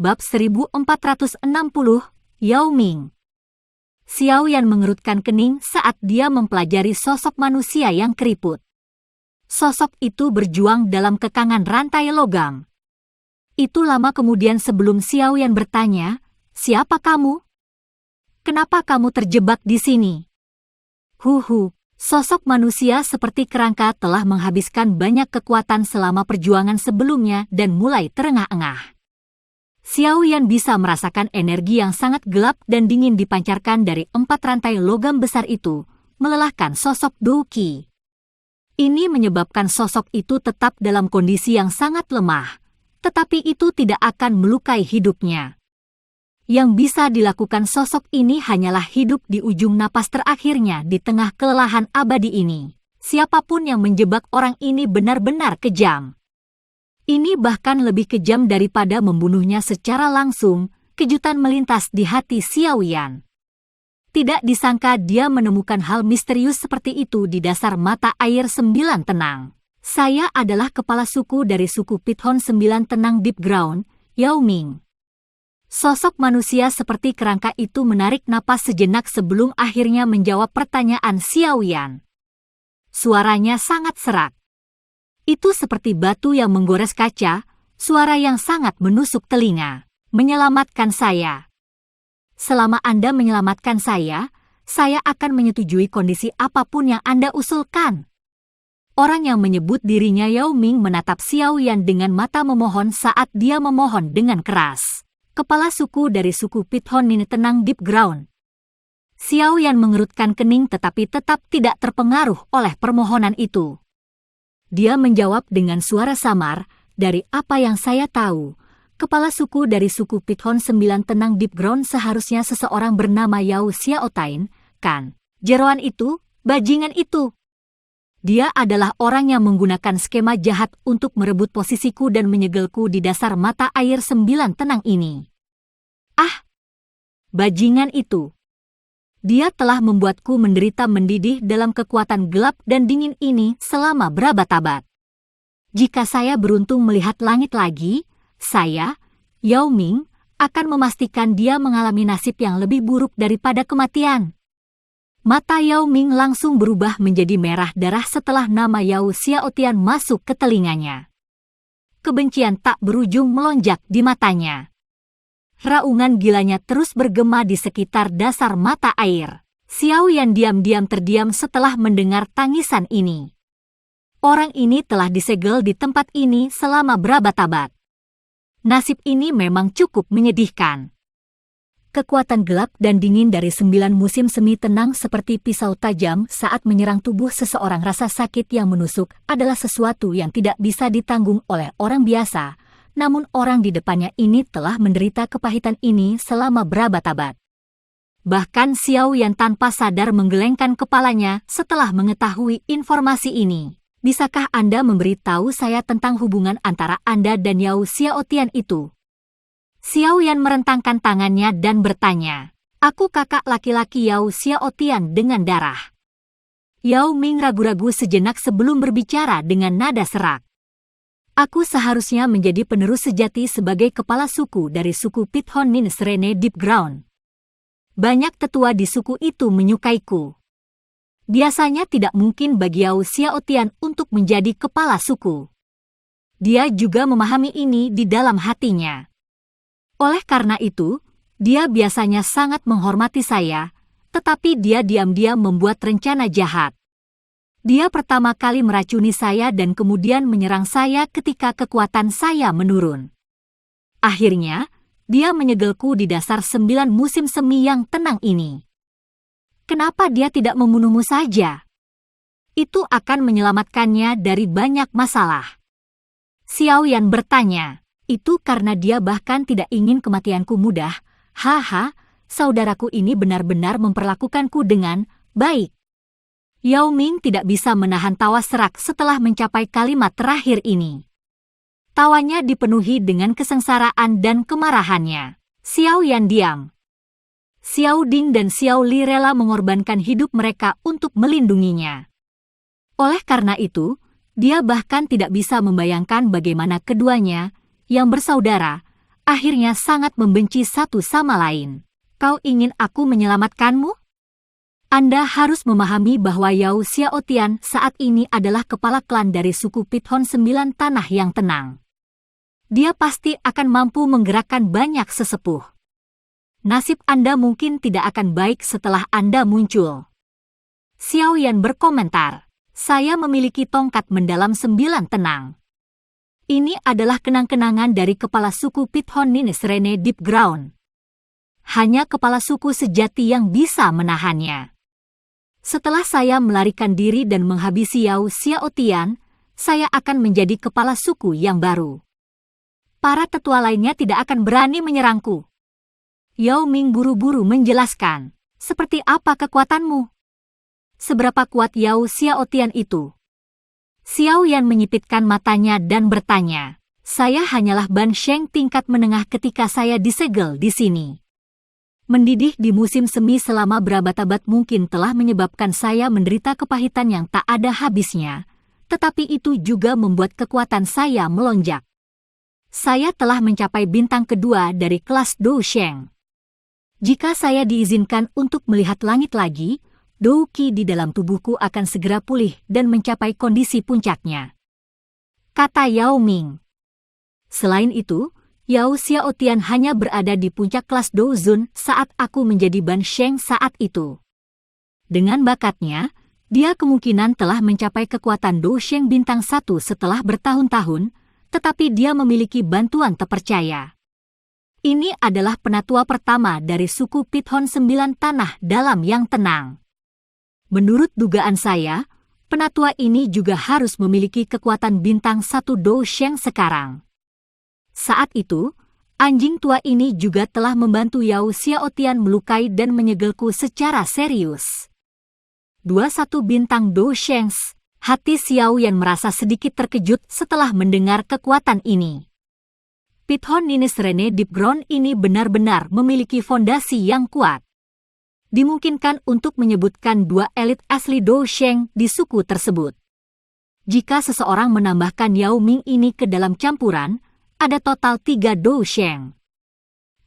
Bab 1460, Yao Ming. Xiao Yan mengerutkan kening saat dia mempelajari sosok manusia yang keriput. Sosok itu berjuang dalam kekangan rantai logam. Itu lama kemudian sebelum Xiao Yan bertanya, "Siapa kamu? Kenapa kamu terjebak di sini?" Sosok manusia seperti kerangka telah menghabiskan banyak kekuatan selama perjuangan sebelumnya dan mulai terengah-engah. Xiao Yan bisa merasakan energi yang sangat gelap dan dingin dipancarkan dari 4 rantai logam besar itu, melelahkan sosok Dou Qi. Ini menyebabkan sosok itu tetap dalam kondisi yang sangat lemah, tetapi itu tidak akan melukai hidupnya. Yang bisa dilakukan sosok ini hanyalah hidup di ujung napas terakhirnya di tengah kelelahan abadi ini. Siapapun yang menjebak orang ini benar-benar kejam. Ini bahkan lebih kejam daripada membunuhnya secara langsung. Kejutan melintas di hati Xiao Yan. Tidak disangka dia menemukan hal misterius seperti itu di dasar mata air 9 tenang. "Saya adalah kepala suku dari suku Pithon 9 tenang Deep Ground, Yao Ming." Sosok manusia seperti kerangka itu menarik napas sejenak sebelum akhirnya menjawab pertanyaan Xiao Yan. Suaranya sangat serak. Itu seperti batu yang menggores kaca, suara yang sangat menusuk telinga. "Menyelamatkan saya. Selama Anda menyelamatkan saya akan menyetujui kondisi apapun yang Anda usulkan." Orang yang menyebut dirinya Yao Ming menatap Xiao Yan dengan mata memohon saat dia memohon dengan keras. Kepala suku dari suku Pithon ini tenang Deep Ground. Xiao Yan mengerutkan kening tetapi tetap tidak terpengaruh oleh permohonan itu. Dia menjawab dengan suara samar, "Dari apa yang saya tahu, kepala suku dari suku Pithon 9 tenang Deep Ground seharusnya seseorang bernama Yao Xiaotain, kan? Jeroan itu, bajingan itu. Dia adalah orang yang menggunakan skema jahat untuk merebut posisiku dan menyegelku di dasar mata air 9 tenang ini. Ah, bajingan itu. Dia telah membuatku menderita mendidih dalam kekuatan gelap dan dingin ini selama berabad-abad. Jika saya beruntung melihat langit lagi, saya, Yao Ming, akan memastikan dia mengalami nasib yang lebih buruk daripada kematian." Mata Yao Ming langsung berubah menjadi merah darah setelah nama Yao Xiaotian masuk ke telinganya. Kebencian tak berujung melonjak di matanya. Raungan gilanya terus bergema di sekitar dasar mata air. Xiao Yan diam-diam terdiam setelah mendengar tangisan ini. Orang ini telah disegel di tempat ini selama berabad-abad. Nasib ini memang cukup menyedihkan. Kekuatan gelap dan dingin dari 9 musim semi tenang seperti pisau tajam saat menyerang tubuh seseorang. Rasa sakit yang menusuk adalah sesuatu yang tidak bisa ditanggung oleh orang biasa, namun orang di depannya ini telah menderita kepahitan ini selama berabad-abad. Bahkan Xiao Yan tanpa sadar menggelengkan kepalanya setelah mengetahui informasi ini. "Bisakah Anda memberitahu saya tentang hubungan antara Anda dan Yao Xiaotian itu?" Xiao Yan merentangkan tangannya dan bertanya, "Aku kakak laki-laki Yao Xiaotian dengan darah." Yao Ming ragu-ragu sejenak sebelum berbicara dengan nada serak. "Aku seharusnya menjadi penerus sejati sebagai kepala suku dari suku Pithon Nin Serene Deep Ground. Banyak tetua di suku itu menyukaiku. Biasanya tidak mungkin bagi Yao Xiaotian untuk menjadi kepala suku. Dia juga memahami ini di dalam hatinya. Oleh karena itu, dia biasanya sangat menghormati saya, tetapi dia diam-diam membuat rencana jahat. Dia pertama kali meracuni saya dan kemudian menyerang saya ketika kekuatan saya menurun. Akhirnya, dia menyegelku di dasar 9 musim semi yang tenang ini. Kenapa dia tidak membunuhmu saja? Itu akan menyelamatkannya dari banyak masalah." Xiao Yan bertanya. "Itu karena dia bahkan tidak ingin kematianku mudah. Haha, saudaraku ini benar-benar memperlakukanku dengan baik." Yao Ming tidak bisa menahan tawa serak setelah mencapai kalimat terakhir ini. Tawanya dipenuhi dengan kesengsaraan dan kemarahannya. Xiao Yan diam. Xiao Ding dan Xiao Li rela mengorbankan hidup mereka untuk melindunginya. Oleh karena itu, dia bahkan tidak bisa membayangkan bagaimana keduanya, yang bersaudara, akhirnya sangat membenci satu sama lain. Kau ingin aku menyelamatkanmu? Anda harus memahami bahwa Yao Xiaotian saat ini adalah kepala klan dari suku Pithon 9 Tanah yang tenang. Dia pasti akan mampu menggerakkan banyak sesepuh. Nasib Anda mungkin tidak akan baik setelah Anda muncul. Xiao Yan berkomentar, saya memiliki tongkat mendalam 9 tenang. Ini adalah kenang-kenangan dari kepala suku Pithon Nines Rene Deep Ground. Hanya kepala suku sejati yang bisa menahannya. Setelah saya melarikan diri dan menghabisi Yao Xiaotian, saya akan menjadi kepala suku yang baru. Para tetua lainnya tidak akan berani menyerangku. Yao Ming buru-buru menjelaskan, seperti apa kekuatanmu? Seberapa kuat Yao Xiaotian itu? Xiao Yan menyipitkan matanya dan bertanya, saya hanyalah Ban Sheng tingkat menengah ketika saya disegel di sini. Mendidih di musim semi selama berabad-abad mungkin telah menyebabkan saya menderita kepahitan yang tak ada habisnya, tetapi itu juga membuat kekuatan saya melonjak. Saya telah mencapai bintang kedua dari kelas Dou Sheng. Jika saya diizinkan untuk melihat langit lagi, Dou Qi di dalam tubuhku akan segera pulih dan mencapai kondisi puncaknya, kata Yao Ming. Selain itu, Yao Xiaotian hanya berada di puncak kelas Dou Zun saat aku menjadi Ban Sheng saat itu. Dengan bakatnya, dia kemungkinan telah mencapai kekuatan Dou Sheng bintang 1 setelah bertahun-tahun, tetapi dia memiliki bantuan terpercaya. Ini adalah penatua pertama dari suku Pithon 9 Tanah Dalam yang tenang. Menurut dugaan saya, penatua ini juga harus memiliki kekuatan bintang 1 Dou Sheng sekarang. Saat itu, anjing tua ini juga telah membantu Yao Xiaotian melukai dan menyegelku secara serius. 21 bintang Dou Sheng. Hati Xiao Yan merasa sedikit terkejut setelah mendengar kekuatan ini. Pithon Nines Rene Deep Ground ini benar-benar memiliki fondasi yang kuat. Dimungkinkan untuk menyebutkan 2 elit asli Dou Sheng di suku tersebut. Jika seseorang menambahkan Yao Ming ini ke dalam campuran, ada total 3 Dou Sheng.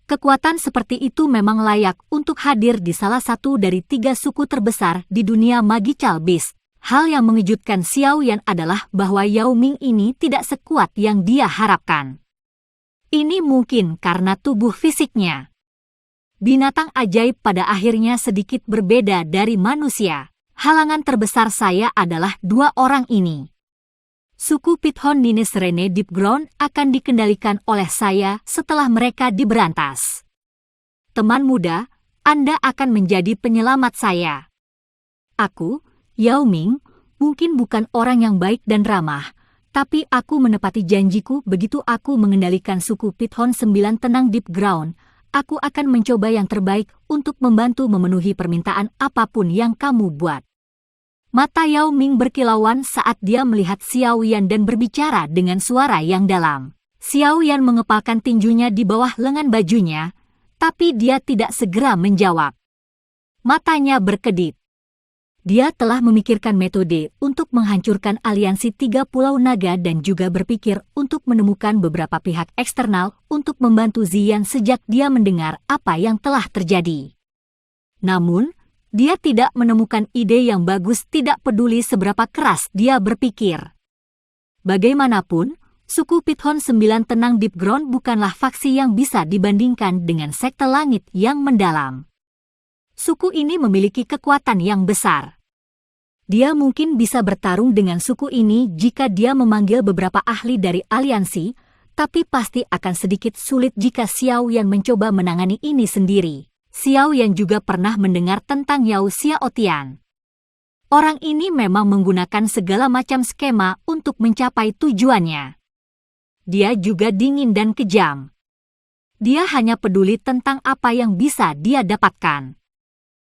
Kekuatan seperti itu memang layak untuk hadir di salah satu dari 3 suku terbesar di dunia Magical Beast. Hal yang mengejutkan Xiao Yan adalah bahwa Yao Ming ini tidak sekuat yang dia harapkan. Ini mungkin karena tubuh fisiknya. Binatang ajaib pada akhirnya sedikit berbeda dari manusia. Halangan terbesar saya adalah 2 orang ini. Suku Pithon Nines Rene Deep Ground akan dikendalikan oleh saya setelah mereka diberantas. Teman muda, Anda akan menjadi penyelamat saya. Aku, Yao Ming, mungkin bukan orang yang baik dan ramah, tapi aku menepati janjiku begitu aku mengendalikan suku Pithon 9 Tenang Deep Ground. Aku akan mencoba yang terbaik untuk membantu memenuhi permintaan apapun yang kamu buat. Mata Yao Ming berkilauan saat dia melihat Xiao Yan dan berbicara dengan suara yang dalam. Xiao Yan mengepalkan tinjunya di bawah lengan bajunya, tapi dia tidak segera menjawab. Matanya berkedip. Dia telah memikirkan metode untuk menghancurkan aliansi 3 Pulau Naga dan juga berpikir untuk menemukan beberapa pihak eksternal untuk membantu Ziyan sejak dia mendengar apa yang telah terjadi. Namun, dia tidak menemukan ide yang bagus, tidak peduli seberapa keras dia berpikir. Bagaimanapun, suku Pithon 9 Tenang Deep Ground bukanlah faksi yang bisa dibandingkan dengan sekte langit yang mendalam. Suku ini memiliki kekuatan yang besar. Dia mungkin bisa bertarung dengan suku ini jika dia memanggil beberapa ahli dari aliansi, tapi pasti akan sedikit sulit jika Xiao Yan mencoba menangani ini sendiri. Xiao Yan juga pernah mendengar tentang Yao Xiaotian. Orang ini memang menggunakan segala macam skema untuk mencapai tujuannya. Dia juga dingin dan kejam. Dia hanya peduli tentang apa yang bisa dia dapatkan.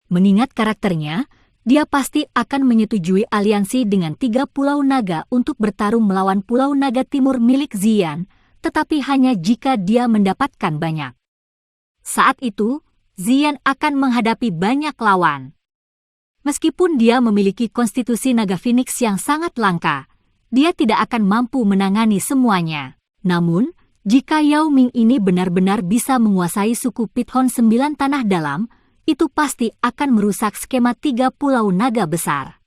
Mengingat karakternya, dia pasti akan menyetujui aliansi dengan 3 Pulau Naga untuk bertarung melawan Pulau Naga Timur milik Ziyan, tetapi hanya jika dia mendapatkan banyak. Saat itu, Ziyan akan menghadapi banyak lawan. Meskipun dia memiliki konstitusi naga Phoenix yang sangat langka, dia tidak akan mampu menangani semuanya. Namun, Jika Yao Ming ini benar-benar bisa menguasai suku Pithon 9 tanah dalam, itu pasti akan merusak skema 3 pulau naga besar.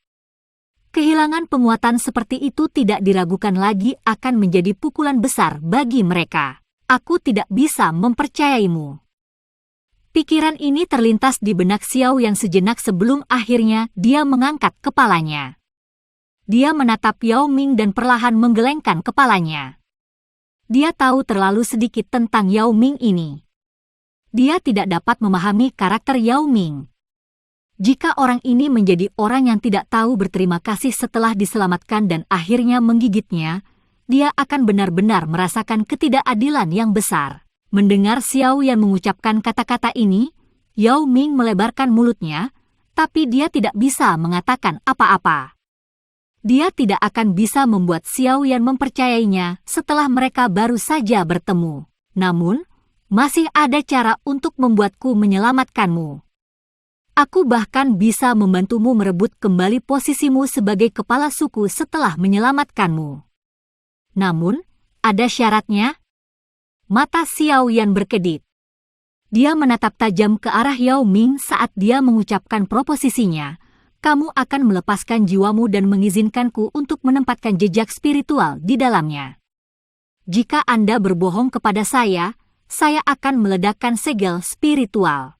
Kehilangan penguatan seperti itu tidak diragukan lagi akan menjadi pukulan besar bagi mereka. Aku tidak bisa mempercayaimu. Pikiran ini terlintas di benak Xiao Yan sejenak sebelum akhirnya dia mengangkat kepalanya. Dia menatap Yao Ming dan perlahan menggelengkan kepalanya. Dia tahu terlalu sedikit tentang Yao Ming ini. Dia tidak dapat memahami karakter Yao Ming. Jika orang ini menjadi orang yang tidak tahu berterima kasih setelah diselamatkan dan akhirnya menggigitnya, dia akan benar-benar merasakan ketidakadilan yang besar. Mendengar Xiao Yan mengucapkan kata-kata ini, Yao Ming melebarkan mulutnya, tapi dia tidak bisa mengatakan apa-apa. Dia tidak akan bisa membuat Xiao Yan mempercayainya setelah mereka baru saja bertemu. Namun, masih ada cara untuk membuatku menyelamatkanmu. Aku bahkan bisa membantumu merebut kembali posisimu sebagai kepala suku setelah menyelamatkanmu. Namun, ada syaratnya. Mata Xiao Yan berkedip. Dia menatap tajam ke arah Yao Ming saat dia mengucapkan proposisinya. Kamu akan melepaskan jiwamu dan mengizinkanku untuk menempatkan jejak spiritual di dalamnya. Jika Anda berbohong kepada saya akan meledakkan segel spiritual.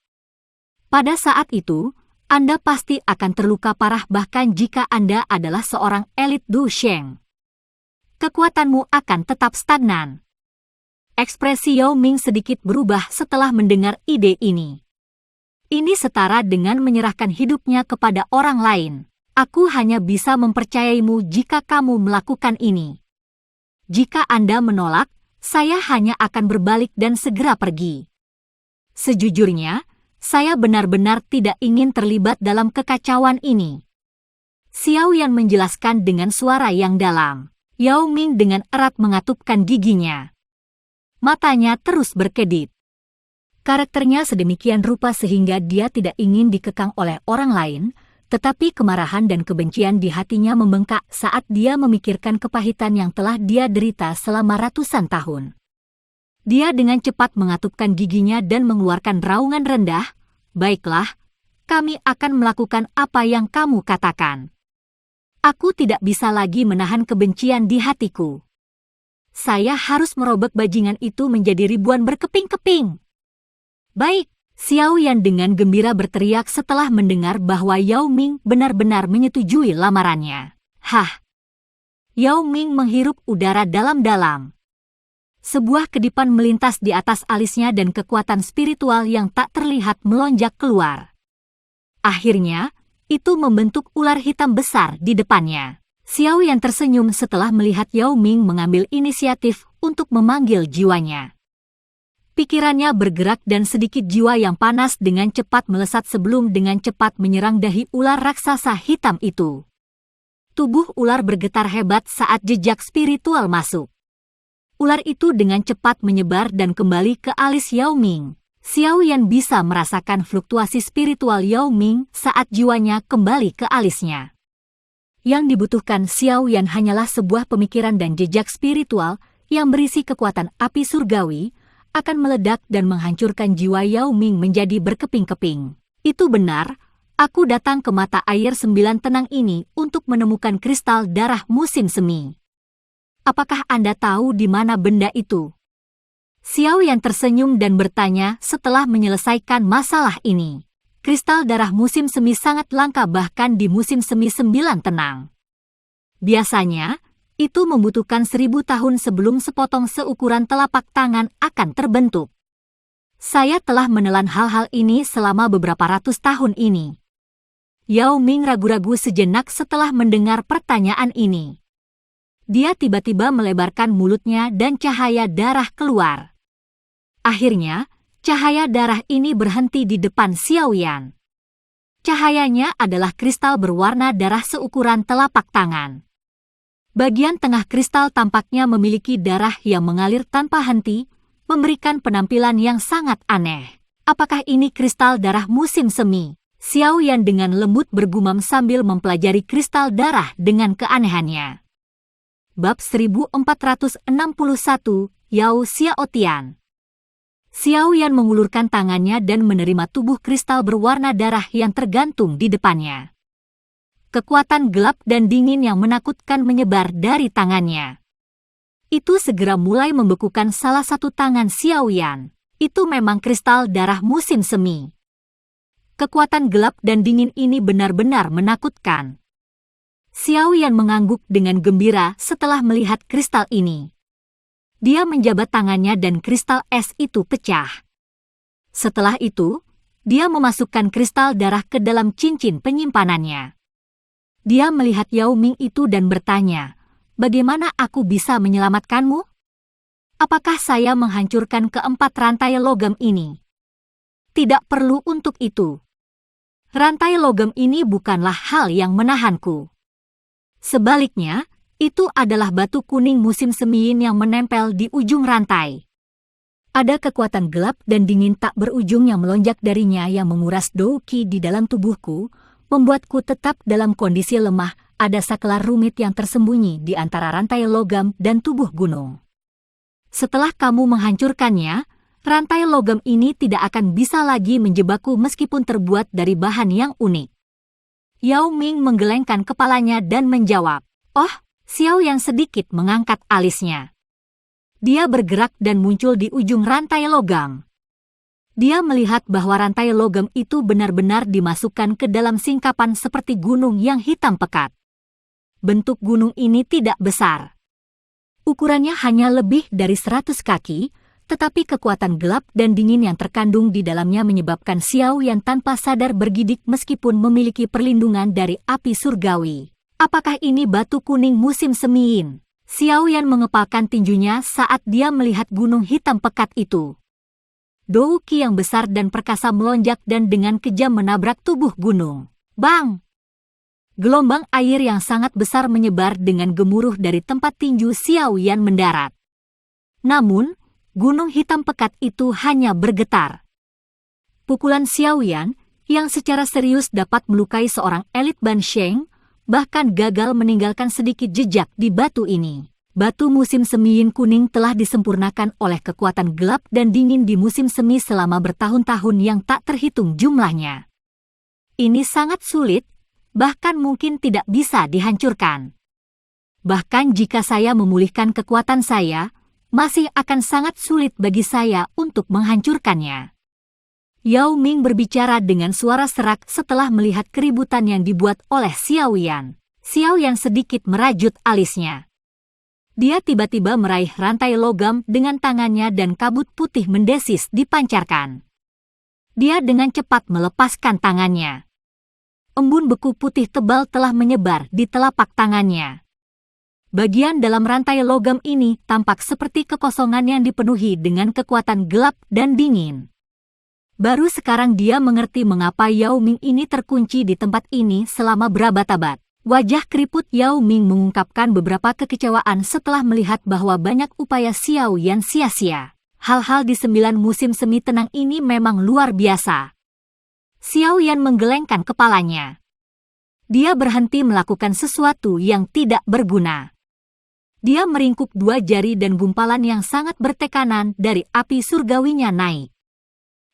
Pada saat itu, Anda pasti akan terluka parah bahkan jika Anda adalah seorang elit Du Sheng. Kekuatanmu akan tetap stagnan. Ekspresi Yao Ming sedikit berubah setelah mendengar ide ini. Ini setara dengan menyerahkan hidupnya kepada orang lain. Aku hanya bisa mempercayaimu jika kamu melakukan ini. Jika Anda menolak, saya hanya akan berbalik dan segera pergi. Sejujurnya, saya benar-benar tidak ingin terlibat dalam kekacauan ini. Xiao Yan menjelaskan dengan suara yang dalam. Yao Ming dengan erat mengatupkan giginya. Matanya terus berkedip. Karakternya sedemikian rupa sehingga dia tidak ingin dikekang oleh orang lain, tetapi kemarahan dan kebencian di hatinya membengkak saat dia memikirkan kepahitan yang telah dia derita selama ratusan tahun. Dia dengan cepat mengatupkan giginya dan mengeluarkan raungan rendah. Baiklah, kami akan melakukan apa yang kamu katakan. Aku tidak bisa lagi menahan kebencian di hatiku. Saya harus merobek bajingan itu menjadi ribuan berkeping-keping. Baik, Xiao Yan dengan gembira berteriak setelah mendengar bahwa Yao Ming benar-benar menyetujui lamarannya. Hah! Yao Ming menghirup udara dalam-dalam. Sebuah kedipan melintas di atas alisnya dan kekuatan spiritual yang tak terlihat melonjak keluar. Akhirnya, itu membentuk ular hitam besar di depannya. Xiao Yan tersenyum setelah melihat Yao Ming mengambil inisiatif untuk memanggil jiwanya. Pikirannya bergerak dan sedikit jiwa yang panas dengan cepat melesat sebelum dengan cepat menyerang dahi ular raksasa hitam itu. Tubuh ular bergetar hebat saat jejak spiritual masuk. Ular itu dengan cepat menyebar dan kembali ke alis Yao Ming. Xiao Yan bisa merasakan fluktuasi spiritual Yao Ming saat jiwanya kembali ke alisnya. Yang dibutuhkan Xiao Yan hanyalah sebuah pemikiran dan jejak spiritual yang berisi kekuatan api surgawi, akan meledak dan menghancurkan jiwa Yao Ming menjadi berkeping-keping. Itu benar, aku datang ke mata air 9 tenang ini untuk menemukan kristal darah musim semi. Apakah Anda tahu di mana benda itu? Xiao Yan tersenyum dan bertanya setelah menyelesaikan masalah ini. Kristal darah musim semi sangat langka bahkan di musim semi 9 tenang. Biasanya, itu membutuhkan 1000 tahun sebelum sepotong seukuran telapak tangan akan terbentuk. Saya telah menelan hal-hal ini selama beberapa ratus tahun ini. Yao Ming ragu-ragu sejenak setelah mendengar pertanyaan ini. Dia tiba-tiba melebarkan mulutnya dan cahaya darah keluar. Akhirnya, cahaya darah ini berhenti di depan Xiao Yan. Cahayanya adalah kristal berwarna darah seukuran telapak tangan. Bagian tengah kristal tampaknya memiliki darah yang mengalir tanpa henti, memberikan penampilan yang sangat aneh. Apakah ini kristal darah musim semi? Xiao Yan dengan lembut bergumam sambil mempelajari kristal darah dengan keanehannya. Bab 1461, Yao Xiaotian. Xiaoyan mengulurkan tangannya dan menerima tubuh kristal berwarna darah yang tergantung di depannya. Kekuatan gelap dan dingin yang menakutkan menyebar dari tangannya. Itu segera mulai membekukan salah satu tangan Xiaoyan. Itu memang kristal darah musim semi. Kekuatan gelap dan dingin ini benar-benar menakutkan. Xiaoyan mengangguk dengan gembira setelah melihat kristal ini. Dia menjabat tangannya dan kristal es itu pecah. Setelah itu, dia memasukkan kristal darah ke dalam cincin penyimpanannya. Dia melihat Yao Ming itu dan bertanya, "Bagaimana aku bisa menyelamatkanmu? Apakah saya menghancurkan keempat rantai logam ini?" "Tidak perlu untuk itu. Rantai logam ini bukanlah hal yang menahanku. Sebaliknya, itu adalah batu kuning musim semiin yang menempel di ujung rantai. Ada kekuatan gelap dan dingin tak berujung yang melonjak darinya yang menguras dou qi di dalam tubuhku, membuatku tetap dalam kondisi lemah. Ada saklar rumit yang tersembunyi di antara rantai logam dan tubuh gunung. Setelah kamu menghancurkannya, rantai logam ini tidak akan bisa lagi menjebakku meskipun terbuat dari bahan yang unik." Yao Ming menggelengkan kepalanya dan menjawab, "Oh," Xiaoyan sedikit mengangkat alisnya. Dia bergerak dan muncul di ujung rantai logam. Dia melihat bahwa rantai logam itu benar-benar dimasukkan ke dalam singkapan seperti gunung yang hitam pekat. Bentuk gunung ini tidak besar. Ukurannya hanya lebih dari 100 kaki, tetapi kekuatan gelap dan dingin yang terkandung di dalamnya menyebabkan Xiaoyan tanpa sadar bergidik meskipun memiliki perlindungan dari api surgawi. "Apakah ini batu kuning musim semiin?" Xiaoyan mengepalkan tinjunya saat dia melihat gunung hitam pekat itu. Dou qi yang besar dan perkasa melonjak dan dengan kejam menabrak tubuh gunung. Bang! Gelombang air yang sangat besar menyebar dengan gemuruh dari tempat tinju Xiaoyan mendarat. Namun, gunung hitam pekat itu hanya bergetar. Pukulan Xiaoyan, yang secara serius dapat melukai seorang elit Ban Sheng, bahkan gagal meninggalkan sedikit jejak di batu ini. Batu musim semiin kuning telah disempurnakan oleh kekuatan gelap dan dingin di musim semi selama bertahun-tahun yang tak terhitung jumlahnya. Ini sangat sulit, bahkan mungkin tidak bisa dihancurkan. Bahkan jika saya memulihkan kekuatan saya, masih akan sangat sulit bagi saya untuk menghancurkannya. Yao Ming berbicara dengan suara serak setelah melihat keributan yang dibuat oleh Xiaoyan. Xiaoyan sedikit merajut alisnya. Dia tiba-tiba meraih rantai logam dengan tangannya dan kabut putih mendesis dipancarkan. Dia dengan cepat melepaskan tangannya. Embun beku putih tebal telah menyebar di telapak tangannya. Bagian dalam rantai logam ini tampak seperti kekosongan yang dipenuhi dengan kekuatan gelap dan dingin. Baru sekarang dia mengerti mengapa Yao Ming ini terkunci di tempat ini selama berabad-abad. Wajah keriput Yao Ming mengungkapkan beberapa kekecewaan setelah melihat bahwa banyak upaya Xiaoyan sia-sia. Hal-hal di 9 musim semi tenang ini memang luar biasa. Xiaoyan menggelengkan kepalanya. Dia berhenti melakukan sesuatu yang tidak berguna. Dia meringkuk 2 jari dan gumpalan yang sangat bertekanan dari api surgawinya naik.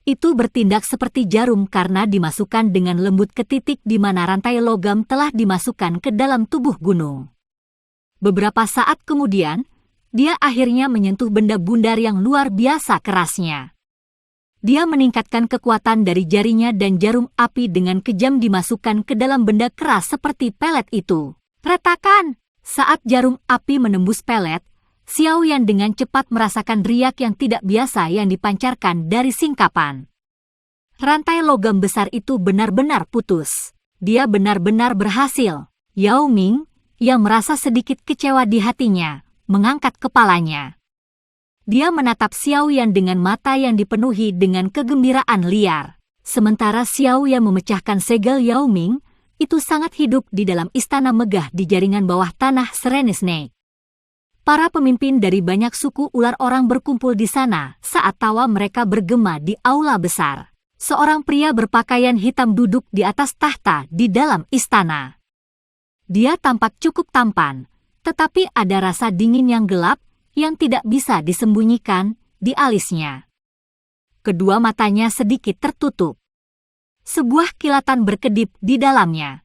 Itu bertindak seperti jarum karena dimasukkan dengan lembut ke titik di mana rantai logam telah dimasukkan ke dalam tubuh gunung. Beberapa saat kemudian, dia akhirnya menyentuh benda bundar yang luar biasa kerasnya. Dia meningkatkan kekuatan dari jarinya dan jarum api dengan kejam dimasukkan ke dalam benda keras seperti pelet itu. Retakan! Saat jarum api menembus pelet, Xiaoyan dengan cepat merasakan riak yang tidak biasa yang dipancarkan dari singkapan. Rantai logam besar itu benar-benar putus. Dia benar-benar berhasil. Yao Ming, yang merasa sedikit kecewa di hatinya, mengangkat kepalanya. Dia menatap Xiaoyan dengan mata yang dipenuhi dengan kegembiraan liar. Sementara Xiaoyan memecahkan segel Yao Ming, itu sangat hidup di dalam istana megah di jaringan bawah tanah Serene Snake. Para pemimpin dari banyak suku ular orang berkumpul di sana saat tawa mereka bergema di aula besar. Seorang pria berpakaian hitam duduk di atas tahta di dalam istana. Dia tampak cukup tampan, tetapi ada rasa dingin yang gelap yang tidak bisa disembunyikan di alisnya. Kedua matanya sedikit tertutup. Sebuah kilatan berkedip di dalamnya.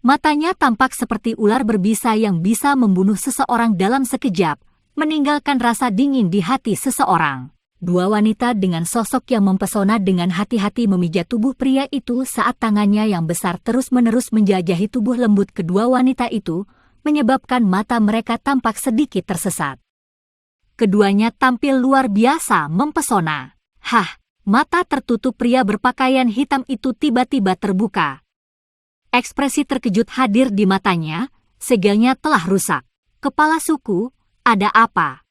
Matanya tampak seperti ular berbisa yang bisa membunuh seseorang dalam sekejap, meninggalkan rasa dingin di hati seseorang. Dua wanita dengan sosok yang mempesona dengan hati-hati memijat tubuh pria itu saat tangannya yang besar terus-menerus menjajahi tubuh lembut kedua wanita itu, menyebabkan mata mereka tampak sedikit tersesat. Keduanya tampil luar biasa mempesona. Hah! Mata tertutup pria berpakaian hitam itu tiba-tiba terbuka. Ekspresi terkejut hadir di matanya, segelnya telah rusak. Kepala suku, ada apa?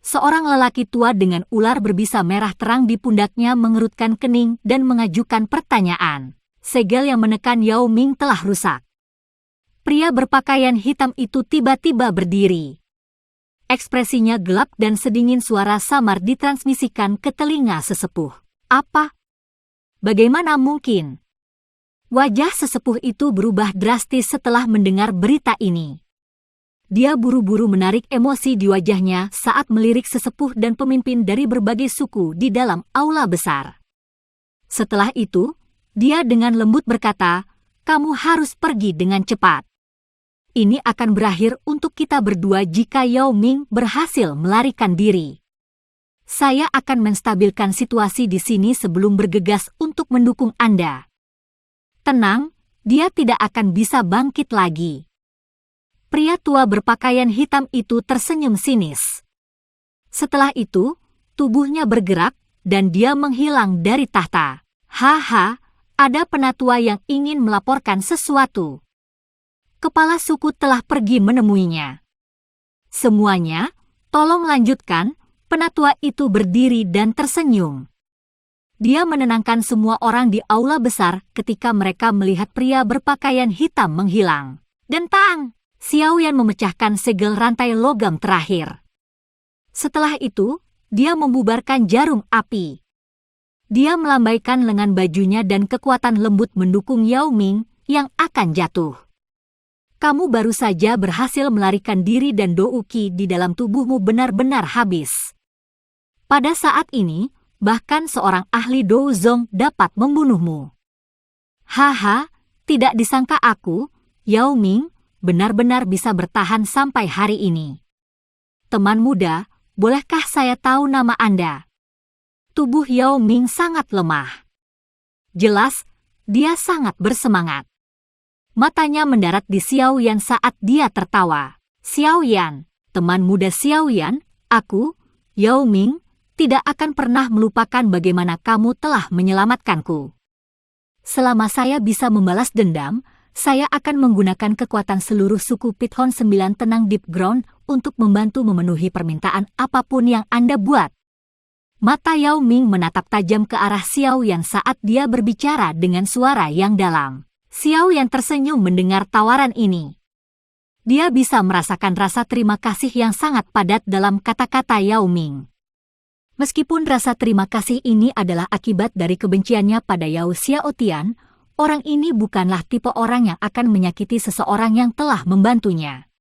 Seorang lelaki tua dengan ular berbisa merah terang di pundaknya mengerutkan kening dan mengajukan pertanyaan. Segel yang menekan Yao Ming telah rusak. Pria berpakaian hitam itu tiba-tiba berdiri. Ekspresinya gelap dan sedingin suara samar ditransmisikan ke telinga sesepuh. Apa? Bagaimana mungkin? Wajah sesepuh itu berubah drastis setelah mendengar berita ini. Dia buru-buru menarik emosi di wajahnya saat melirik sesepuh dan pemimpin dari berbagai suku di dalam aula besar. Setelah itu, dia dengan lembut berkata, "Kamu harus pergi dengan cepat. Ini akan berakhir untuk kita berdua jika Yao Ming berhasil melarikan diri. Saya akan menstabilkan situasi di sini sebelum bergegas untuk mendukung Anda." Tenang, dia tidak akan bisa bangkit lagi. Pria tua berpakaian hitam itu tersenyum sinis. Setelah itu, tubuhnya bergerak dan dia menghilang dari tahta. Haha, ada penatua yang ingin melaporkan sesuatu. Kepala suku telah pergi menemuinya. Semuanya, tolong lanjutkan. Penatua itu berdiri dan tersenyum. Dia menenangkan semua orang di aula besar ketika mereka melihat pria berpakaian hitam menghilang. Dentang! Xiao Yan memecahkan segel rantai logam terakhir. Setelah itu, dia membubarkan jarum api. Dia melambaikan lengan bajunya dan kekuatan lembut mendukung Yao Ming yang akan jatuh. Kamu baru saja berhasil melarikan diri dan Dou Qi di dalam tubuhmu benar-benar habis. Pada saat ini, bahkan seorang ahli Dou Zong dapat membunuhmu. Haha, tidak disangka aku, Yao Ming, benar-benar bisa bertahan sampai hari ini. Teman muda, bolehkah saya tahu nama Anda? Tubuh Yao Ming sangat lemah. Jelas, dia sangat bersemangat. Matanya mendarat di Xiao Yan saat dia tertawa. Xiao Yan, teman muda Xiao Yan, aku, Yao Ming, tidak akan pernah melupakan bagaimana kamu telah menyelamatkanku. Selama saya bisa membalas dendam, saya akan menggunakan kekuatan seluruh suku Pithon 9 Tenang Deep Ground untuk membantu memenuhi permintaan apapun yang Anda buat. Mata Yao Ming menatap tajam ke arah Xiao Yan saat dia berbicara dengan suara yang dalam. Xiao Yan tersenyum mendengar tawaran ini. Dia bisa merasakan rasa terima kasih yang sangat padat dalam kata-kata Yao Ming. Meskipun rasa terima kasih ini adalah akibat dari kebenciannya pada Yao Xiaotian, orang ini bukanlah tipe orang yang akan menyakiti seseorang yang telah membantunya.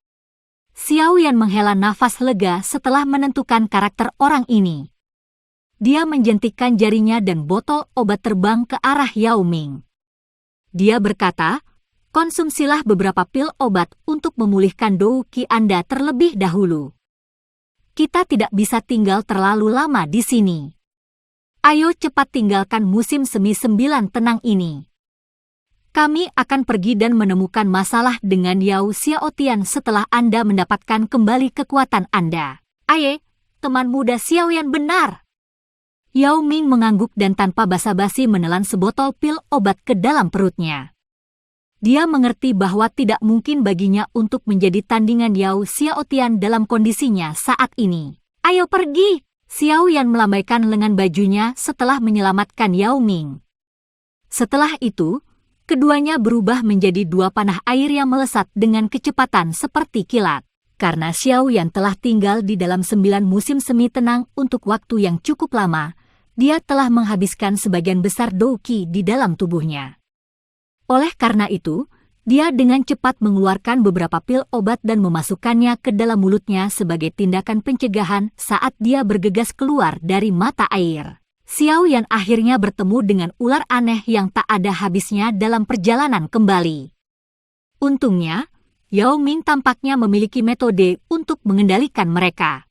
Xiao Yan menghela nafas lega setelah menentukan karakter orang ini. Dia menjentikkan jarinya dan botol obat terbang ke arah Yao Ming. Dia berkata, konsumsilah beberapa pil obat untuk memulihkan Dou Qi Anda terlebih dahulu. Kita tidak bisa tinggal terlalu lama di sini. Ayo cepat tinggalkan musim semi 9 tenang ini. Kami akan pergi dan menemukan masalah dengan Yao Xiaotian setelah Anda mendapatkan kembali kekuatan Anda. Aye, teman muda Xiao Yan benar. Yao Ming mengangguk dan tanpa basa-basi menelan sebotol pil obat ke dalam perutnya. Dia mengerti bahwa tidak mungkin baginya untuk menjadi tandingan Yao Xiaotian dalam kondisinya saat ini. Ayo pergi! Xiao Yan melambaikan lengan bajunya setelah menyelamatkan Yao Ming. Setelah itu, keduanya berubah menjadi dua panah air yang melesat dengan kecepatan seperti kilat. Karena Xiao Yan telah tinggal di dalam 9 musim semi tenang untuk waktu yang cukup lama, dia telah menghabiskan sebagian besar Dou Qi di dalam tubuhnya. Oleh karena itu, Dia dengan cepat mengeluarkan beberapa pil obat dan memasukkannya ke dalam mulutnya sebagai tindakan pencegahan saat dia bergegas keluar dari mata air. Xiao Yan akhirnya bertemu dengan ular aneh yang tak ada habisnya dalam perjalanan kembali. Untungnya, Yao Ming tampaknya memiliki metode untuk mengendalikan mereka.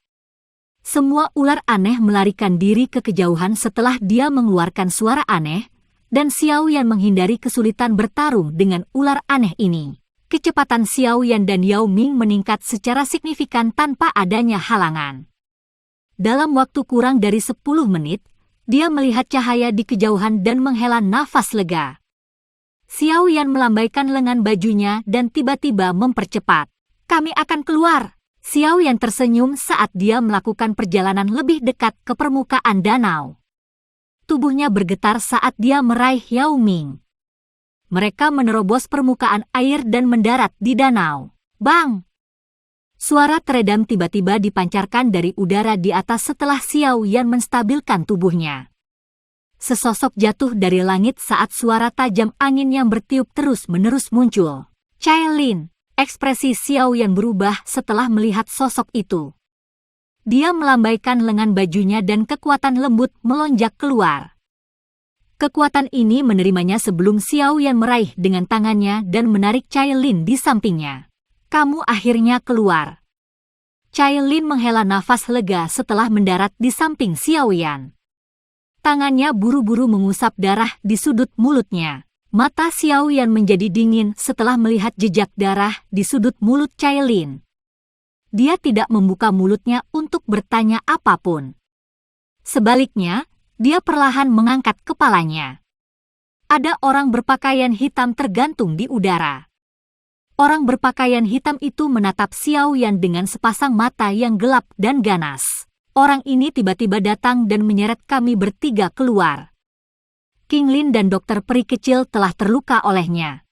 Semua ular aneh melarikan diri ke kejauhan setelah dia mengeluarkan suara aneh, dan Xiao Yan menghindari kesulitan bertarung dengan ular aneh ini. Kecepatan Xiao Yan dan Yao Ming meningkat secara signifikan tanpa adanya halangan. Dalam waktu kurang dari 10 menit, dia melihat cahaya di kejauhan dan menghela nafas lega. Xiao Yan melambaikan lengan bajunya dan tiba-tiba mempercepat. "Kami akan keluar." Xiao Yan tersenyum saat dia melakukan perjalanan lebih dekat ke permukaan danau. Tubuhnya bergetar saat dia meraih Yao Ming. Mereka menerobos permukaan air dan mendarat di danau. Bang! Suara teredam tiba-tiba dipancarkan dari udara di atas setelah Xiao Yan menstabilkan tubuhnya. Sesosok jatuh dari langit saat suara tajam angin yang bertiup terus-menerus muncul. "Cailin!" Ekspresi Xiao Yan berubah setelah melihat sosok itu. Dia melambaikan lengan bajunya dan kekuatan lembut melonjak keluar. Kekuatan ini menerimanya sebelum Xiao Yan meraih dengan tangannya dan menarik Cailin di sampingnya. "Kamu akhirnya keluar." Cailin menghela nafas lega setelah mendarat di samping Xiao Yan. Tangannya buru-buru mengusap darah di sudut mulutnya. Mata Xiao Yan menjadi dingin setelah melihat jejak darah di sudut mulut Cailin. Dia tidak membuka mulutnya untuk bertanya apapun. Sebaliknya, dia perlahan mengangkat kepalanya. Ada orang berpakaian hitam tergantung di udara. Orang berpakaian hitam itu menatap Xiao Yan dengan sepasang mata yang gelap dan ganas. Orang ini tiba-tiba datang dan menyeret kami bertiga keluar. King Lin dan dokter peri kecil telah terluka olehnya.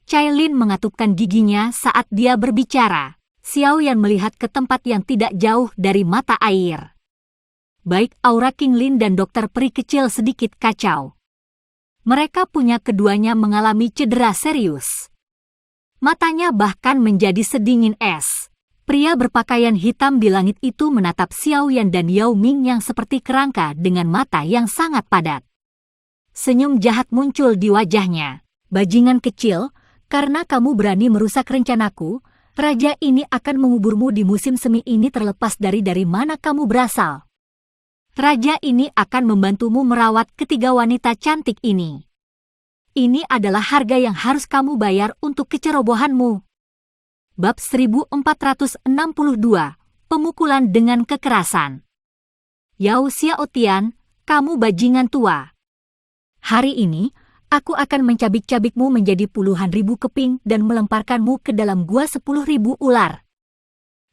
Cailin mengatupkan giginya saat dia berbicara. Xiao Yan melihat ke tempat yang tidak jauh dari mata air. Baik aura King Lin dan dokter peri kecil sedikit kacau. Mereka punya keduanya mengalami cedera serius. Matanya bahkan menjadi sedingin es. Pria berpakaian hitam di langit itu menatap Xiao Yan dan Yao Ming yang seperti kerangka dengan mata yang sangat padat. Senyum jahat muncul di wajahnya. "Bajingan kecil, karena kamu berani merusak rencanaku, raja ini akan menguburmu di musim semi ini terlepas dari mana kamu berasal. Raja ini akan membantumu merawat ketiga wanita cantik ini. Ini adalah harga yang harus kamu bayar untuk kecerobohanmu." Bab 1462, Pemukulan dengan Kekerasan. "Yao Xiaotian, kamu bajingan tua. Hari ini, aku akan mencabik-cabikmu menjadi puluhan ribu keping dan melemparkanmu ke dalam gua 10.000 ular."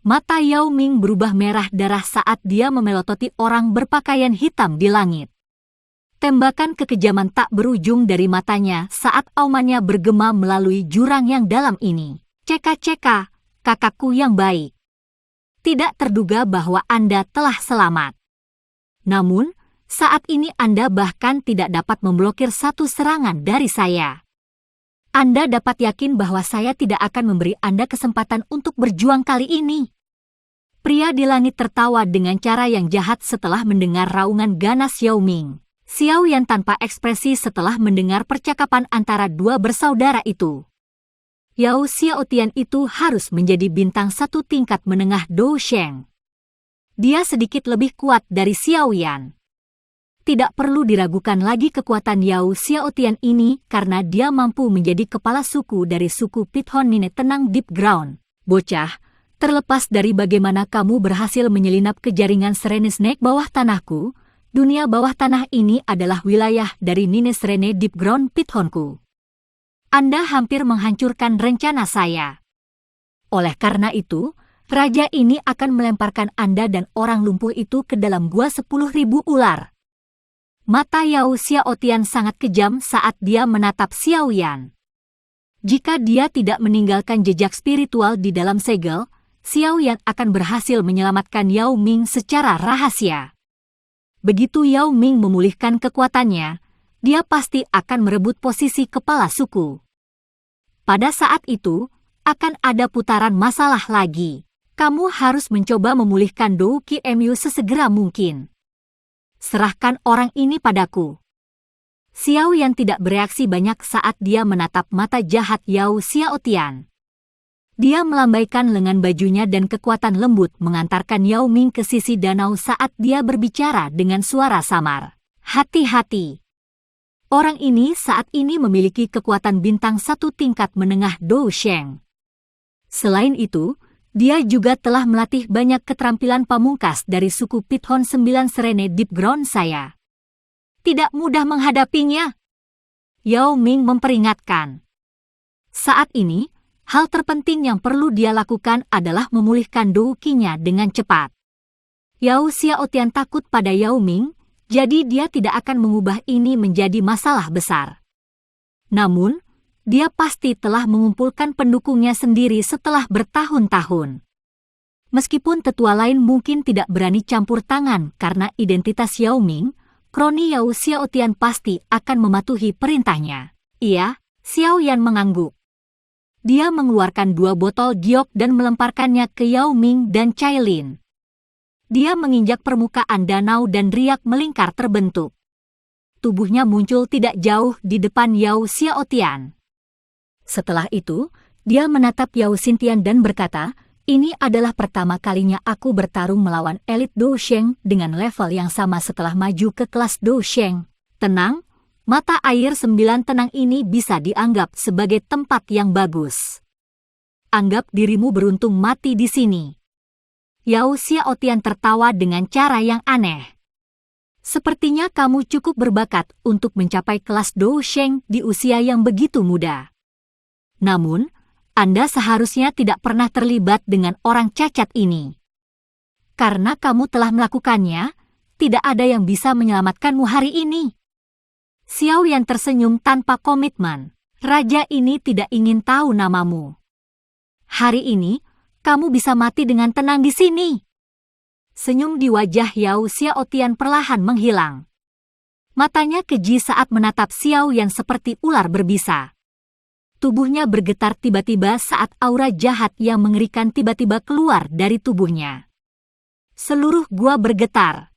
Mata Yao Ming berubah merah darah saat dia memelototi orang berpakaian hitam di langit. Tembakan kekejaman tak berujung dari matanya saat aumannya bergema melalui jurang yang dalam ini. "Ceka-ceka, kakakku yang baik. Tidak terduga bahwa Anda telah selamat. Namun, saat ini Anda bahkan tidak dapat memblokir satu serangan dari saya. Anda dapat yakin bahwa saya tidak akan memberi Anda kesempatan untuk berjuang kali ini." Pria di langit tertawa dengan cara yang jahat setelah mendengar raungan ganas Yao Ming. Xiao Yan tanpa ekspresi setelah mendengar percakapan antara dua bersaudara itu. Yao Xiaotian itu harus menjadi bintang satu tingkat menengah Dou Sheng. Dia sedikit lebih kuat dari Xiao Yan. Tidak perlu diragukan lagi kekuatan Yao Xiaotian ini karena dia mampu menjadi kepala suku dari suku Pithon Nine Tenang Deep Ground. "Bocah, terlepas dari bagaimana kamu berhasil menyelinap ke jaringan Serene Snake bawah tanahku, dunia bawah tanah ini adalah wilayah dari Nine Serene Deep Ground Pithonku. Anda hampir menghancurkan rencana saya. Oleh karena itu, raja ini akan melemparkan Anda dan orang lumpuh itu ke dalam gua 10.000 ular." Mata Yao Xiaotian sangat kejam saat dia menatap Xiao Yan. Jika dia tidak meninggalkan jejak spiritual di dalam segel, Xiao Yan akan berhasil menyelamatkan Yao Ming secara rahasia. Begitu Yao Ming memulihkan kekuatannya, dia pasti akan merebut posisi kepala suku. Pada saat itu, akan ada putaran masalah lagi. Kamu harus mencoba memulihkan Dou Qi sesegera mungkin. Serahkan orang ini padaku. Xiao Yan tidak bereaksi banyak saat dia menatap mata jahat Yao Xiaotian. Dia melambaikan lengan bajunya dan kekuatan lembut mengantarkan Yao Ming ke sisi danau saat dia berbicara dengan suara samar. Hati-hati. Orang ini saat ini memiliki kekuatan bintang 1 tingkat menengah Dou Sheng. Selain itu, dia juga telah melatih banyak keterampilan pamungkas dari suku Pithon 9 Serene Deep Ground saya. Tidak mudah menghadapinya. Yao Ming memperingatkan. Saat ini, hal terpenting yang perlu dia lakukan adalah memulihkan Dou Qi-nya dengan cepat. Yao Xiaotian takut pada Yao Ming, jadi dia tidak akan mengubah ini menjadi masalah besar. Namun, dia pasti telah mengumpulkan pendukungnya sendiri setelah bertahun-tahun. Meskipun tetua lain mungkin tidak berani campur tangan karena identitas Yao Ming, kroni Yao Xiaotian pasti akan mematuhi perintahnya. Iya, Xiao Yan mengangguk. Dia mengeluarkan 2 botol giok dan melemparkannya ke Yao Ming dan Cai Lin. Dia menginjak permukaan danau dan riak melingkar terbentuk. Tubuhnya muncul tidak jauh di depan Yao Xiaotian. Setelah itu, dia menatap Yao Xintian dan berkata, ini adalah pertama kalinya aku bertarung melawan elit Dou Sheng dengan level yang sama setelah maju ke kelas Dou Sheng. Tenang, mata air 9 tenang ini bisa dianggap sebagai tempat yang bagus. Anggap dirimu beruntung mati di sini. Yao Xiaotian tertawa dengan cara yang aneh. Sepertinya kamu cukup berbakat untuk mencapai kelas Dou Sheng di usia yang begitu muda. Namun, Anda seharusnya tidak pernah terlibat dengan orang cacat ini. Karena kamu telah melakukannya, tidak ada yang bisa menyelamatkanmu hari ini. Xiao Yan tersenyum tanpa komitmen. Raja ini tidak ingin tahu namamu. Hari ini, kamu bisa mati dengan tenang di sini. Senyum di wajah Yao Xiaotian perlahan menghilang. Matanya keji saat menatap Xiao Yan seperti ular berbisa. Tubuhnya bergetar tiba-tiba saat aura jahat yang mengerikan tiba-tiba keluar dari tubuhnya. Seluruh gua bergetar.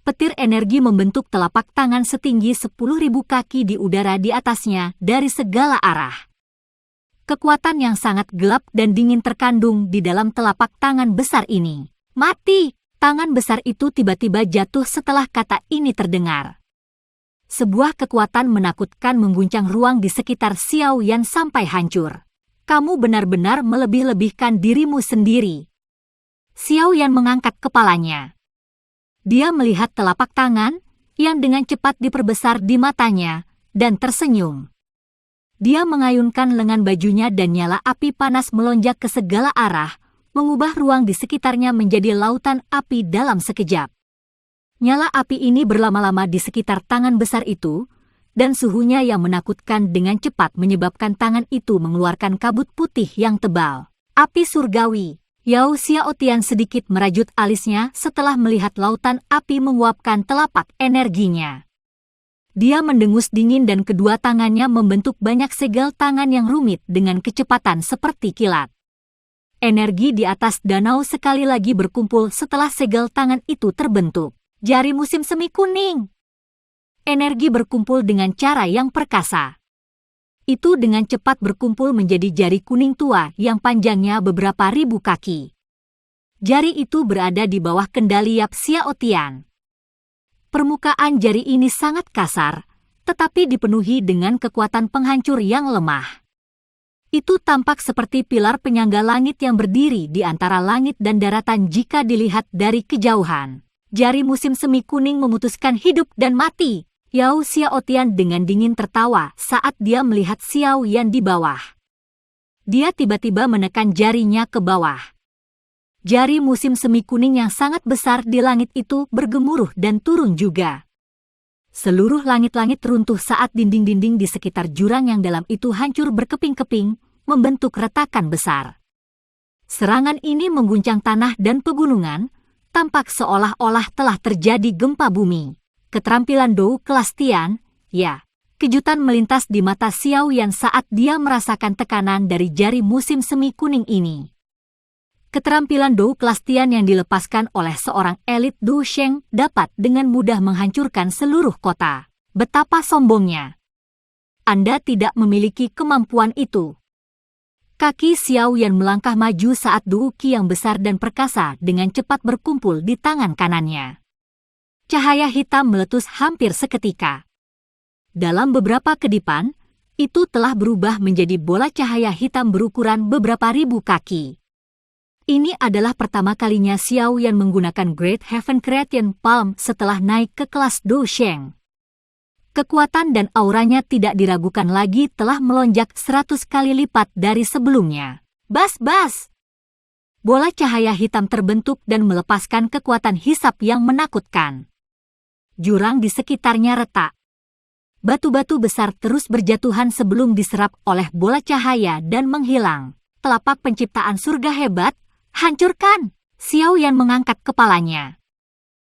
Petir energi membentuk telapak tangan setinggi 10.000 kaki di udara di atasnya dari segala arah. Kekuatan yang sangat gelap dan dingin terkandung di dalam telapak tangan besar ini. Mati! Tangan besar itu tiba-tiba jatuh setelah kata ini terdengar. Sebuah kekuatan menakutkan mengguncang ruang di sekitar Xiao Yan sampai hancur. Kamu benar-benar melebih-lebihkan dirimu sendiri. Xiao Yan mengangkat kepalanya. Dia melihat telapak tangan yang dengan cepat diperbesar di matanya dan tersenyum. Dia mengayunkan lengan bajunya dan nyala api panas melonjak ke segala arah, mengubah ruang di sekitarnya menjadi lautan api dalam sekejap. Nyala api ini berlama-lama di sekitar tangan besar itu, dan suhunya yang menakutkan dengan cepat menyebabkan tangan itu mengeluarkan kabut putih yang tebal. Api surgawi. Yao Xiaotian sedikit merajut alisnya setelah melihat lautan api menguapkan telapak energinya. Dia mendengus dingin dan kedua tangannya membentuk banyak segel tangan yang rumit dengan kecepatan seperti kilat. Energi di atas danau sekali lagi berkumpul setelah segel tangan itu terbentuk. Jari musim semi kuning. Energi berkumpul dengan cara yang perkasa. Itu dengan cepat berkumpul menjadi jari kuning tua yang panjangnya beberapa ribu kaki. Jari itu berada di bawah kendali Yap Xiaotian. Permukaan jari ini sangat kasar, tetapi dipenuhi dengan kekuatan penghancur yang lemah. Itu tampak seperti pilar penyangga langit yang berdiri di antara langit dan daratan jika dilihat dari kejauhan. Jari musim semi kuning memutuskan hidup dan mati. Yao Xiaotian dengan dingin tertawa saat dia melihat Xiao Yan di bawah. Dia tiba-tiba menekan jarinya ke bawah. Jari musim semi kuning yang sangat besar di langit itu bergemuruh dan turun juga. Seluruh langit-langit runtuh saat dinding-dinding di sekitar jurang yang dalam itu hancur berkeping-keping, membentuk retakan besar. Serangan ini mengguncang tanah dan pegunungan, tampak seolah-olah telah terjadi gempa bumi. Keterampilan Dou kelas Tian, ya. Kejutan melintas di mata Xiao Yan saat dia merasakan tekanan dari jari musim semi kuning ini. Keterampilan Dou kelas Tian yang dilepaskan oleh seorang elit Du Sheng dapat dengan mudah menghancurkan seluruh kota. Betapa sombongnya! Anda tidak memiliki kemampuan itu. Kaki Xiao Yan melangkah maju saat Du Qi yang besar dan perkasa dengan cepat berkumpul di tangan kanannya. Cahaya hitam meletus hampir seketika. Dalam beberapa kedipan, itu telah berubah menjadi bola cahaya hitam berukuran beberapa ribu kaki. Ini adalah pertama kalinya Xiao Yan menggunakan Great Heaven Creation Palm setelah naik ke kelas Du Sheng. Kekuatan dan auranya tidak diragukan lagi telah melonjak 100 kali lipat dari sebelumnya. Bas-bas! Bola cahaya hitam terbentuk dan melepaskan kekuatan hisap yang menakutkan. Jurang di sekitarnya retak. Batu-batu besar terus berjatuhan sebelum diserap oleh bola cahaya dan menghilang. Telapak penciptaan surga hebat, hancurkan! Xiao Yan mengangkat kepalanya.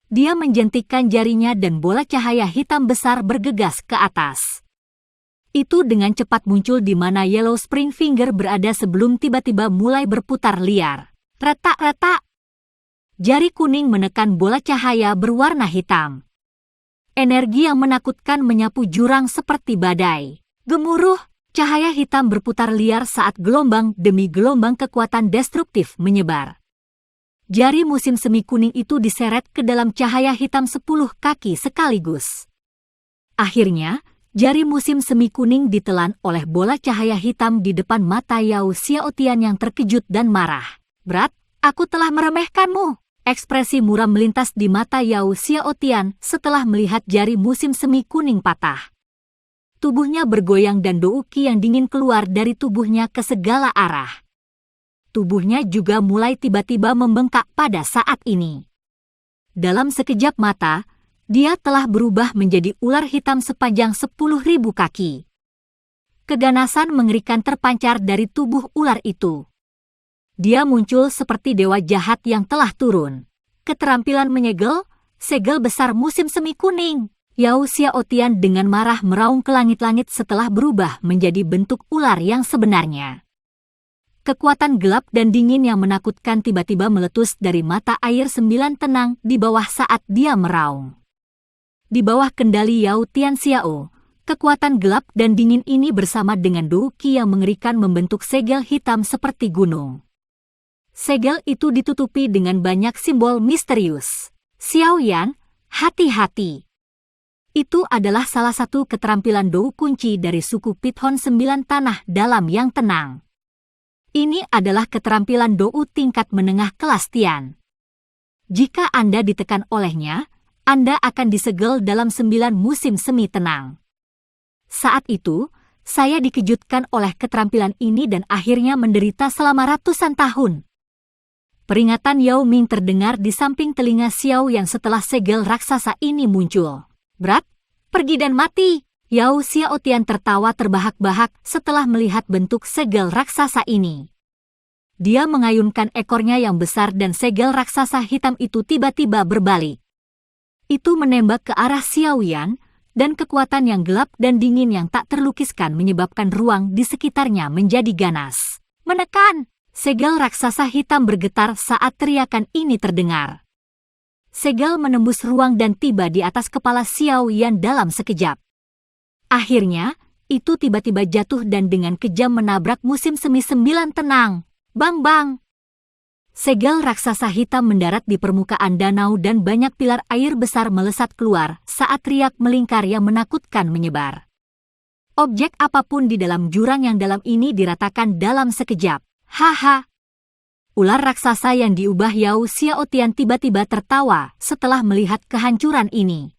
Dia menjentikkan jarinya dan bola cahaya hitam besar bergegas ke atas. Itu dengan cepat muncul di mana Yellow Spring Finger berada sebelum tiba-tiba mulai berputar liar. Retak-retak! Jari kuning menekan bola cahaya berwarna hitam. Energi yang menakutkan menyapu jurang seperti badai. Gemuruh, cahaya hitam berputar liar saat gelombang demi gelombang kekuatan destruktif menyebar. Jari musim semi kuning itu diseret ke dalam cahaya hitam 10 kaki sekaligus. Akhirnya, jari musim semi kuning ditelan oleh bola cahaya hitam di depan mata Yao Xiaotian yang terkejut dan marah. Berat, aku telah meremehkanmu. Ekspresi muram melintas di mata Yao Xiaotian setelah melihat jari musim semi kuning patah. Tubuhnya bergoyang dan Dou Qi yang dingin keluar dari tubuhnya ke segala arah. Tubuhnya juga mulai tiba-tiba membengkak pada saat ini. Dalam sekejap mata, dia telah berubah menjadi ular hitam sepanjang 10.000 kaki. Keganasan mengerikan terpancar dari tubuh ular itu. Dia muncul seperti dewa jahat yang telah turun. Keterampilan menyegel, segel besar musim semi kuning. Yao Xiaotian dengan marah meraung ke langit-langit setelah berubah menjadi bentuk ular yang sebenarnya. Kekuatan gelap dan dingin yang menakutkan tiba-tiba meletus dari mata air 9 tenang di bawah saat dia meraung. Di bawah kendali Yao Tianxiao, kekuatan gelap dan dingin ini bersama dengan Dou Qi yang mengerikan membentuk segel hitam seperti gunung. Segel itu ditutupi dengan banyak simbol misterius. Xiao Yan, hati-hati. Itu adalah salah satu keterampilan Dou kunci dari suku Pithon 9 tanah dalam yang tenang. Ini adalah keterampilan Dou tingkat menengah kelas Tian. Jika Anda ditekan olehnya, Anda akan disegel dalam 9 musim semi tenang. Saat itu, saya dikejutkan oleh keterampilan ini dan akhirnya menderita selama ratusan tahun. Peringatan Yao Ming terdengar di samping telinga Xiao yang setelah segel raksasa ini muncul. Berat, pergi dan mati! Yao Xiaotian tertawa terbahak-bahak setelah melihat bentuk segel raksasa ini. Dia mengayunkan ekornya yang besar dan segel raksasa hitam itu tiba-tiba berbalik. Itu menembak ke arah Xiao Yan, dan kekuatan yang gelap dan dingin yang tak terlukiskan menyebabkan ruang di sekitarnya menjadi ganas. Menekan! Segel raksasa hitam bergetar saat teriakan ini terdengar. Segel menembus ruang dan tiba di atas kepala Xiao Yan dalam sekejap. Akhirnya, itu tiba-tiba jatuh dan dengan kejam menabrak musim semi 9 tenang. Bang-bang! Segel raksasa hitam mendarat di permukaan danau dan banyak pilar air besar melesat keluar saat riak melingkar yang menakutkan menyebar. Objek apapun di dalam jurang yang dalam ini diratakan dalam sekejap. Haha! Ular raksasa yang diubah Yao Xiaotian tiba-tiba tertawa setelah melihat kehancuran ini.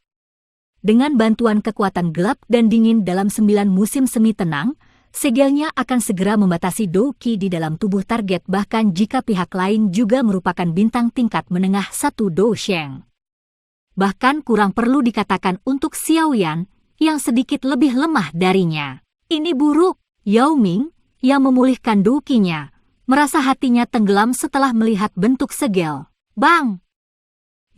Dengan bantuan kekuatan gelap dan dingin dalam 9 musim semi tenang, segelnya akan segera membatasi Dou Qi di dalam tubuh target bahkan jika pihak lain juga merupakan bintang tingkat menengah 1 Dou Sheng. Bahkan kurang perlu dikatakan untuk Xiao Yan yang sedikit lebih lemah darinya. Ini buruk. Yao Ming yang memulihkan Dou Qi-nya merasa hatinya tenggelam setelah melihat bentuk segel. Bang!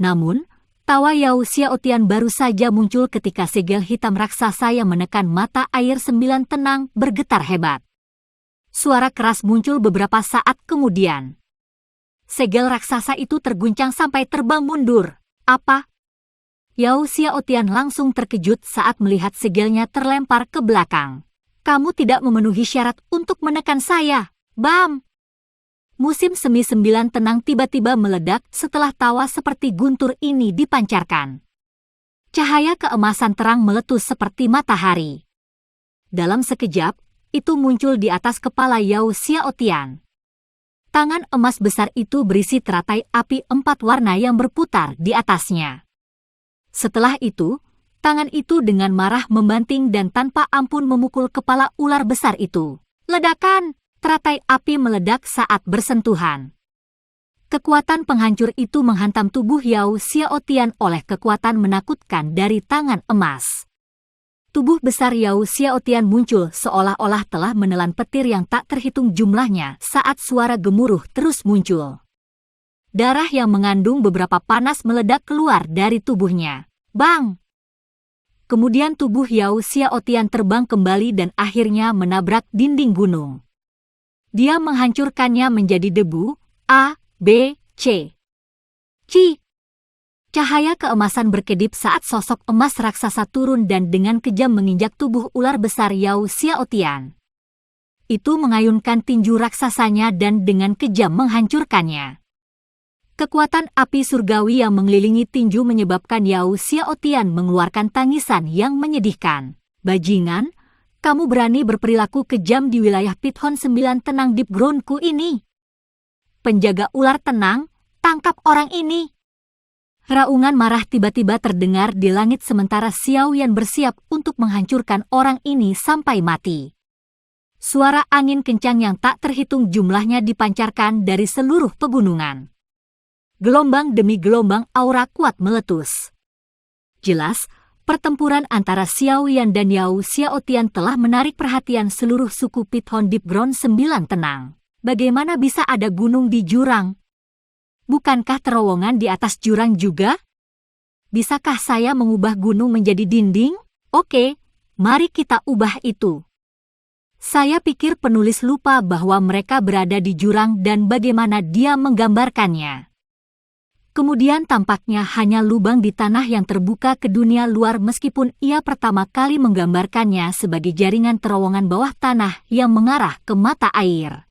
Namun, Tawa Yao Xiaotian baru saja muncul ketika segel hitam raksasa yang menekan mata air 9 tenang bergetar hebat. Suara keras muncul beberapa saat kemudian. Segel raksasa itu terguncang sampai terbang mundur. Apa? Yao Xiaotian langsung terkejut saat melihat segelnya terlempar ke belakang. Kamu tidak memenuhi syarat untuk menekan saya. Bam! Musim semi 9 tenang tiba-tiba meledak setelah tawa seperti guntur ini dipancarkan. Cahaya keemasan terang meletus seperti matahari. Dalam sekejap, itu muncul di atas kepala Yao Xiaotian. Tangan emas besar itu berisi teratai api 4 warna yang berputar di atasnya. Setelah itu, tangan itu dengan marah membanting dan tanpa ampun memukul kepala ular besar itu. Ledakan! Teratai api meledak saat bersentuhan. Kekuatan penghancur itu menghantam tubuh Yao Xiaotian oleh kekuatan menakutkan dari tangan emas. Tubuh besar Yao Xiaotian muncul seolah-olah telah menelan petir yang tak terhitung jumlahnya saat suara gemuruh terus muncul. Darah yang mengandung beberapa panas meledak keluar dari tubuhnya. Bang! Kemudian tubuh Yao Xiaotian terbang kembali dan akhirnya menabrak dinding gunung. Dia menghancurkannya menjadi debu, A, B, C. Ci! Cahaya keemasan berkedip saat sosok emas raksasa turun dan dengan kejam menginjak tubuh ular besar Yao Xiaotian. Itu mengayunkan tinju raksasanya dan dengan kejam menghancurkannya. Kekuatan api surgawi yang mengelilingi tinju menyebabkan Yao Xiaotian mengeluarkan tangisan yang menyedihkan. Bajingan! Kamu berani berperilaku kejam di wilayah Pithon 9 tenang Deep Ground-ku ini. Penjaga ular tenang, tangkap orang ini. Raungan marah tiba-tiba terdengar di langit sementara Xiao Yan bersiap untuk menghancurkan orang ini sampai mati. Suara angin kencang yang tak terhitung jumlahnya dipancarkan dari seluruh pegunungan. Gelombang demi gelombang aura kuat meletus. Jelas, pertempuran antara Xiao Yan dan Yao Xiaotian telah menarik perhatian seluruh suku Pithon Deep Ground 9 tenang. Bagaimana bisa ada gunung di jurang? Bukankah terowongan di atas jurang juga? Bisakah saya mengubah gunung menjadi dinding? Oke, mari kita ubah itu. Saya pikir penulis lupa bahwa mereka berada di jurang dan bagaimana dia menggambarkannya. Kemudian tampaknya hanya lubang di tanah yang terbuka ke dunia luar meskipun ia pertama kali menggambarkannya sebagai jaringan terowongan bawah tanah yang mengarah ke mata air.